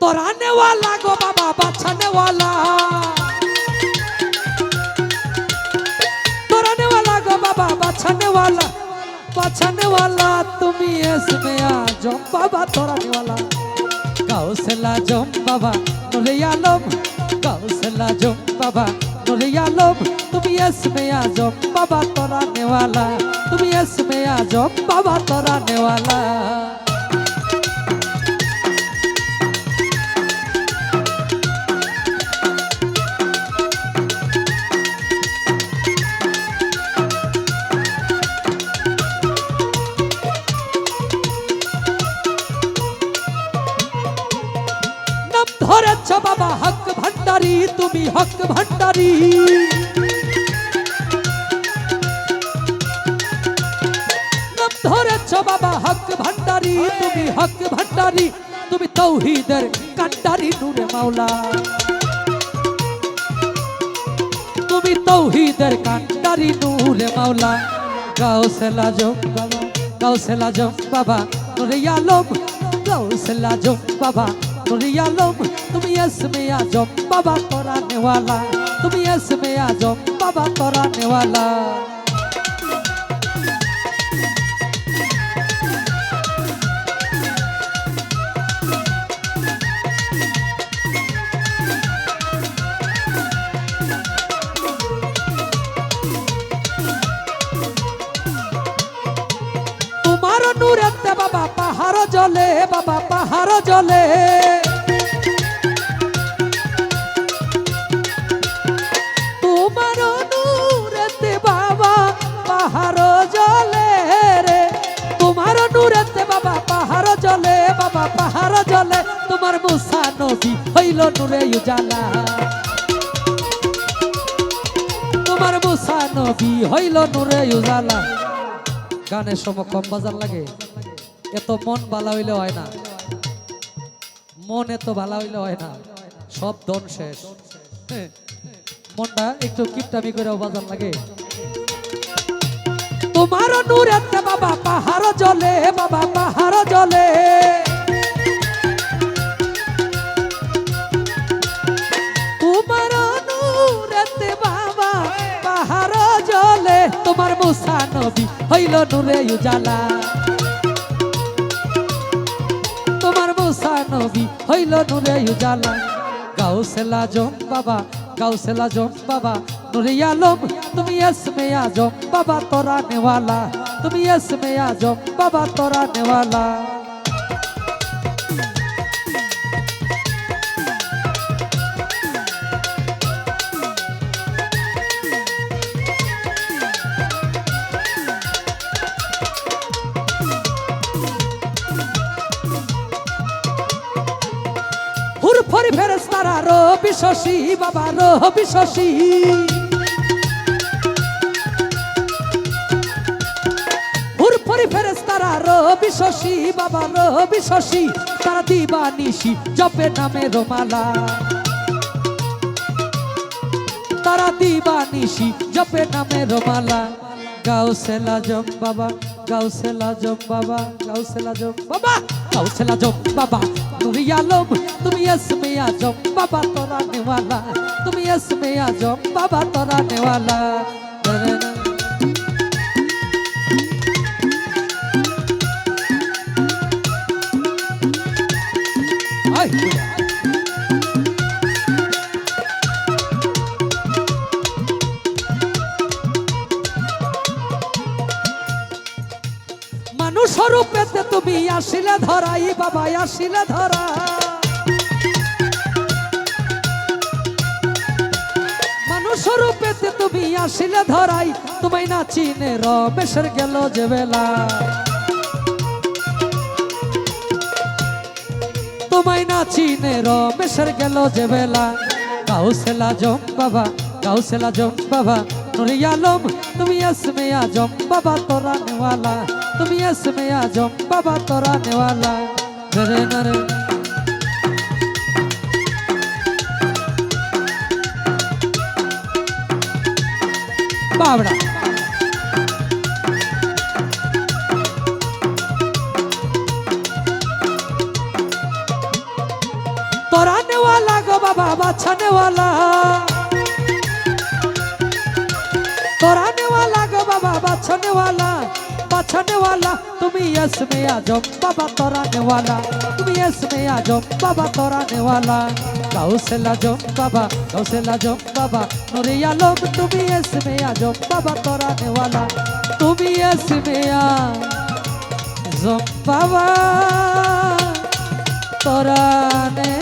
तोराने वाला गो बाबा बचाने वाला, तोराने वाला गो बाबा बचाने वाला, बचाने वाला तुम्ही इसमें आजम बाबा तोराने वाला। गौसला जम बाबा नूरे आलम, गौसला जम बाबा नूरे आलम, तुम्ही इसमें आजम बाबा तोराने वाला, तुम्ही इसमें आजम बाबा तोराने वाला। ধরেছ বাবা হক ভান্ডারি, তুমি হক ভান্ডারি, নাম ধরেছ বাবা হক ভান্ডারি, তুমি হক ভান্ডারি, তুমি তৌহিদের কান্ডারি নূরে মাওলা, তুমি তৌহিদের কান্ডারি নূরে মাওলা। গাউসলা জম বাবা, গাউসলা জম বাবা নূরে আলম, গাউসলা জম বাবা नूरे आलम, तुम इसमें आजम बाबा तोराने वाला, तुम इसमें आजम बाबा तोराने वाला। तुम्हारो नूरेते बाबा पहाड़ जले, बाबा पहाड़ जले, तुम्हारो नूरेते बाबा पहाड़ जले रे, तुम्हारो नूरेते बाबा पहाड़ जले, बाबा पहाड़ जले, तुम्हार मूसा नबी हইলো नूरे उजाला, तुम्हार मूसा नबी हইলো नूरे उजाला। গানের সময় কম বাজার লাগে, এত মন ভালো হইলে হয় না, মন এত ভালো হইলে হয় না, সব ধন শেষ, মনটা একটু কিপটামি করে বাজার লাগে। তোমার নূরেতে বাবা পাহাড় জ্বলে, বাবা পাহাড় জ্বলে, তোমার নূরেতে বাবা পাহাড় জ্বলে, তোমার মুসা নবী হইল নূরে উজালা, তোমার মুসা নবী হইল নূরে উজালা। গাউসলা জম বাবা, গাউসলা জম বাবা নূরে আলম, তুমি इसमें आजम बाबा तोराने वाला, তুমি इसमें आजम बाबा तोराने वाला। হুরফরি ফেরেশতারা রবি শশী বাবা রবি শশী, হুরফরি ফেরেশতারা রবি শশী বাবা রবি শশী, তারা দিবানিশি জপে নামে রোমালা, তারা দিবানিশি জপে নামে রোমালা। গাউসলা জম বাবা, গাউসলা জম বাবা, গাউসলা জম বাবা, গাউসলা জম বাবা নূরে আলম, তুমি इसमें आजम बाबा तोराने वाला, তুমি इसमें आजम बाबा तोराने वाला। মানুষ রূপেতে তুমি আসিলে ধরাই বাবা আসিলে ধরা, মানুষ রূপেতে তুমি আসিলে ধরাই, তোমায় না চিনে রমেশের গেল যে বেলা, তোমায় না চিনে রমেশের গেল যে বেলা। গাউসলা জম বাবা, গাউসলা জম বাবা নূরে আলম, তুমি इसमें आजम बाबा तोराने वाला, তুমি इसमें आजम बाबा तोराने वाला। रे नरे बाबड़ा तोराने वाला गो बाबा बाछाने वाला तोराने वाला गो बाबा बाछाने वाला तुम्ही इसमें आजम बाबा तोराने वाला तुम्ही इसमें आजम बाबा तोराने वाला गौसेला जम बाबा नूरे आलम तुम्ही इसमें आजम बाबा तोराने वाला तुम्ही इसमें आजम बाबा तोराने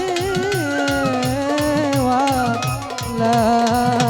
वाला